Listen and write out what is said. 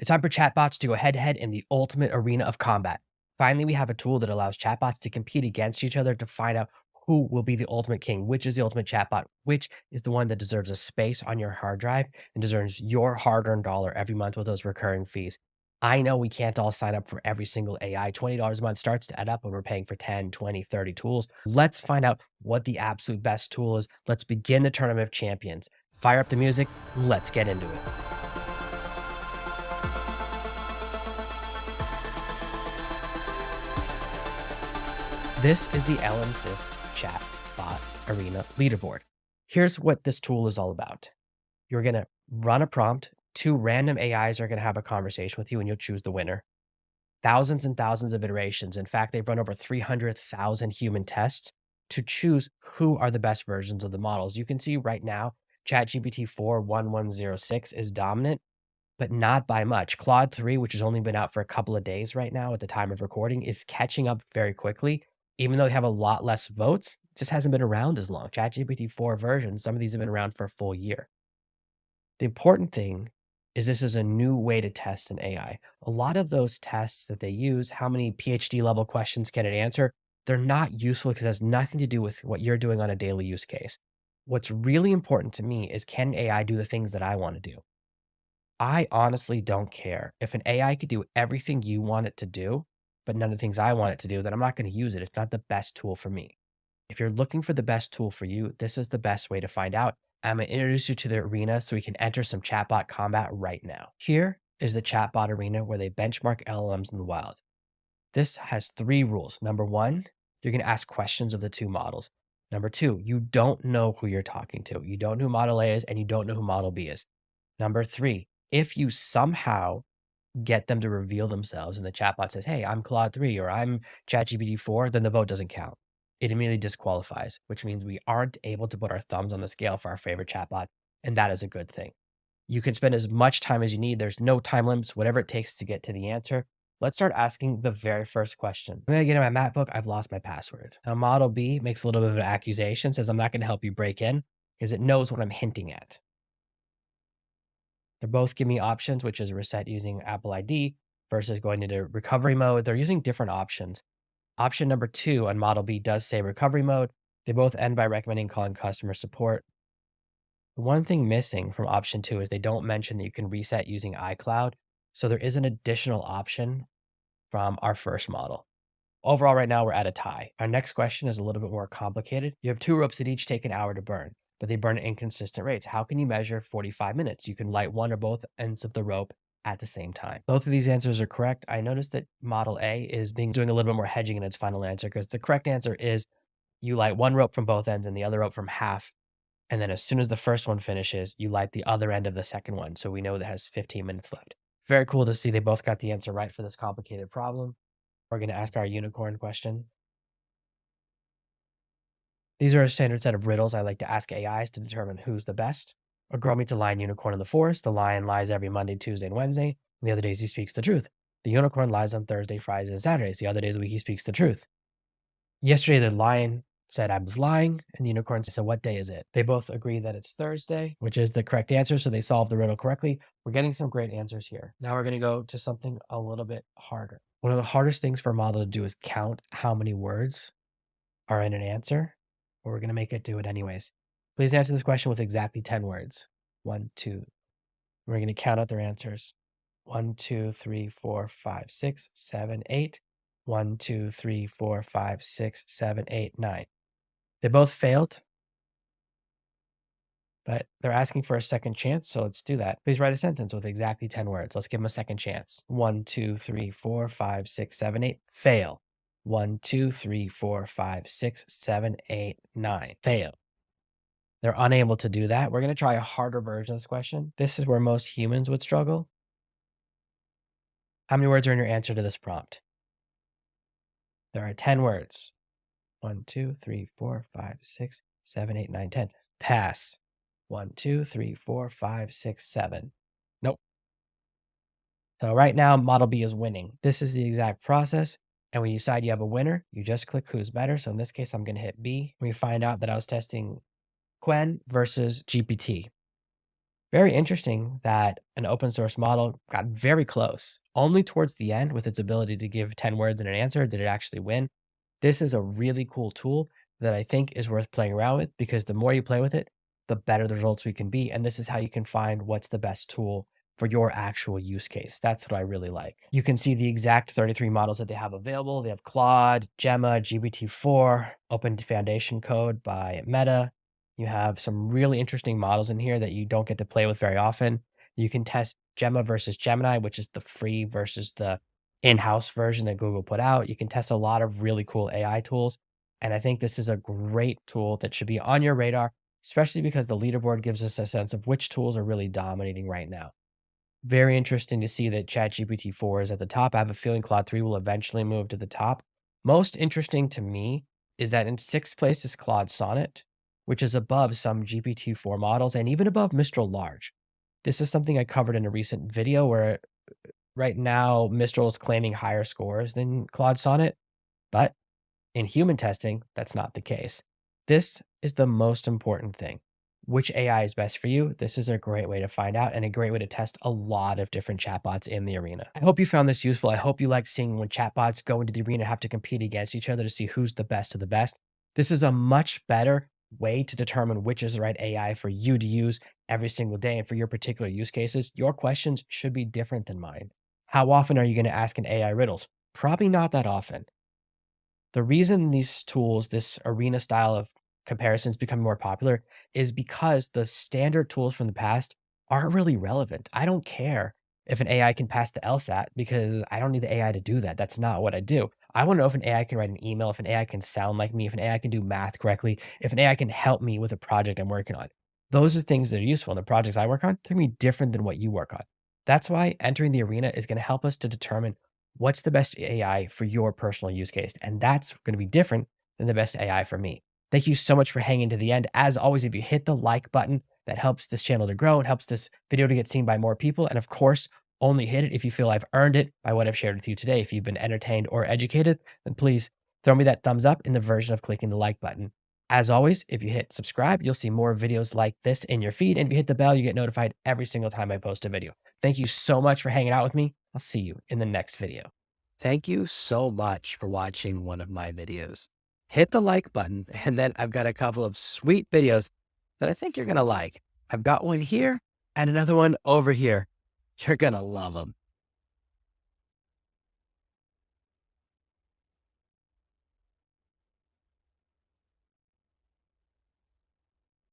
It's time for chatbots to go head-to-head in the ultimate arena of combat. Finally, we have a tool that allows chatbots to compete against each other to find out who will be the ultimate king, which is the ultimate chatbot, which is the one that deserves a space on your hard drive and deserves your hard-earned dollar every month with those recurring fees. I know we can't all sign up for every single AI. $20 a month starts to add up when we're paying for 10, 20, 30 tools. Let's find out what the absolute best tool is. Let's begin the Tournament of Champions. Fire up the music. Let's get into it. This is the LMSys Chatbot Arena Leaderboard. Here's what this tool is all about. You're going to run a prompt. Two random AIs are going to have a conversation with you, and you'll choose the winner. Thousands and thousands of iterations. In fact, they've run over 300,000 human tests to choose who are the best versions of the models. You can see right now, ChatGPT 4.1106 is dominant, but not by much. Claude 3, which has only been out for a couple of days right now at the time of recording, is catching up very quickly. Even though they have a lot less votes, it just hasn't been around as long. ChatGPT 4 versions, some of these have been around for a full year. The important thing is this is a new way to test an AI. A lot of those tests that they use, how many PhD level questions can it answer, they're not useful because it has nothing to do with what you're doing on a daily use case. What's really important to me is, can AI do the things that I want to do? I honestly don't care. If an AI could do everything you want it to do, but none of the things I want it to do, then I'm not going to use it. It's not the best tool for me. If you're looking for the best tool for you, this is the best way to find out. I'm going to introduce you to the arena so we can enter some chatbot combat right now. Here is the chatbot arena where they benchmark LLMs in the wild. This has 3 rules. Number 1, you're going to ask questions of the 2 models. Number 2, you don't know who you're talking to. You don't know who Model A is, and you don't know who Model B is. Number 3, if you somehow get them to reveal themselves and the chatbot says, hey, I'm Claude 3 or I'm ChatGPT 4, then the vote doesn't count. It immediately disqualifies, which means we aren't able to put our thumbs on the scale for our favorite chatbot, and that is a good thing. You can spend as much time as you need. There's no time limits, whatever it takes to get to the answer. Let's start asking the very first question. I'm going to get in my MacBook. I've lost my password. Now, Model B makes a little bit of an accusation, says I'm not going to help you break in because it knows what I'm hinting at. They're both giving me options, which is reset using Apple ID versus going into recovery mode. They're using different options. Option number 2 on Model B does say recovery mode. They both end by recommending calling customer support. The one thing missing from option 2 is they don't mention that you can reset using iCloud. So there is an additional option from our first model. Overall, right now, we're at a tie. Our next question is a little bit more complicated. You have 2 ropes that each take an hour to burn, but they burn at inconsistent rates. How can you measure 45 minutes? You can light one or both ends of the rope at the same time. Both of these answers are correct. I noticed that Model A is doing a little bit more hedging in its final answer, because the correct answer is you light one rope from both ends and the other rope from half. And then as soon as the first one finishes, you light the other end of the second one. So we know that has 15 minutes left. Very cool to see they both got the answer right for this complicated problem. We're going to ask our unicorn question. These are a standard set of riddles I like to ask AIs to determine who's the best. A girl meets a lion unicorn in the forest. The lion lies every Monday, Tuesday, and Wednesday. And the other days he speaks the truth. The unicorn lies on Thursday, Fridays, and Saturdays. The other days of the week he speaks the truth. Yesterday, the lion said I was lying, and the unicorn said, what day is it? They both agree that it's Thursday, which is the correct answer, so they solved the riddle correctly. We're getting some great answers here. Now we're going to go to something a little bit harder. One of the hardest things for a model to do is count how many words are in an answer, but we're going to make it do it anyways. Please answer this question with exactly 10 words. 1, 2. We're going to count out their answers. 1, 2, 3, 4, 5, 6, 7, 8. 1, 2, 3, 4, 5, 6, 7, 8, 9. They both failed, but they're asking for a second chance, so let's do that. Please write a sentence with exactly 10 words. Let's give them a second chance. 1, 2, 3, 4, 5, 6, 7, 8. Fail. 1, 2, 3, 4, 5, 6, 7, 8, 9. Fail. They're unable to do that. We're going to try a harder version of this question. This is where most humans would struggle. How many words are in your answer to this prompt? There are 10 words. 1, 2, 3, 4, 5, 6, 7, 8, 9, 10. Pass. 1, 2, 3, 4, 5, 6, 7. Nope. So right now, Model B is winning. This is the exact process. And when you decide you have a winner, you just click who's better. So in this case, I'm going to hit B. We find out that I was testing Quen versus GPT. Very interesting that an open source model got very close. Only towards the end, with its ability to give 10 words in an answer, did it actually win. This is a really cool tool that I think is worth playing around with because the more you play with it, the better the results we can be. And this is how you can find what's the best tool for your actual use case. That's what I really like. You can see the exact 33 models that they have available. They have Claude, Gemma, GPT-4, Open Foundation Code by Meta. You have some really interesting models in here that you don't get to play with very often. You can test Gemma versus Gemini, which is the free versus the in-house version that Google put out. You can test a lot of really cool AI tools. And I think this is a great tool that should be on your radar, especially because the leaderboard gives us a sense of which tools are really dominating right now. Very interesting to see that ChatGPT 4 is at the top. I have a feeling Claude 3 will eventually move to the top. Most interesting to me is that in sixth place is Claude Sonnet, which is above some GPT-4 models and even above Mistral Large. This is something I covered in a recent video where right now Mistral is claiming higher scores than Claude Sonnet, but in human testing, that's not the case. This is the most important thing. Which AI is best for you? This is a great way to find out and a great way to test a lot of different chatbots in the arena. I hope you found this useful. I hope you liked seeing when chatbots go into the arena have to compete against each other to see who's the best of the best. This is a much better way to determine which is the right AI for you to use every single day and for your particular use cases. Your questions should be different than mine. How often are you going to ask an AI riddles? Probably not that often. The reason these tools, this arena style of comparisons become more popular is because the standard tools from the past aren't really relevant. I don't care if an AI can pass the LSAT because I don't need the AI to do that. That's not what I do. I want to know if an AI can write an email, if an AI can sound like me, if an AI can do math correctly, if an AI can help me with a project I'm working on. Those are things that are useful. And the projects I work on, they're going to be different than what you work on. That's why entering the arena is going to help us to determine what's the best AI for your personal use case. And that's going to be different than the best AI for me. Thank you so much for hanging to the end. As always, if you hit the like button, that helps this channel to grow and helps this video to get seen by more people. And of course, only hit it if you feel I've earned it by what I've shared with you today. If you've been entertained or educated, then please throw me that thumbs up in the version of clicking the like button. As always, if you hit subscribe, you'll see more videos like this in your feed. And if you hit the bell, you get notified every single time I post a video. Thank you so much for hanging out with me. I'll see you in the next video. Thank you so much for watching one of my videos. Hit the like button, and then I've got a couple of sweet videos that I think you're going to like. I've got one here and another one over here. You're going to love them.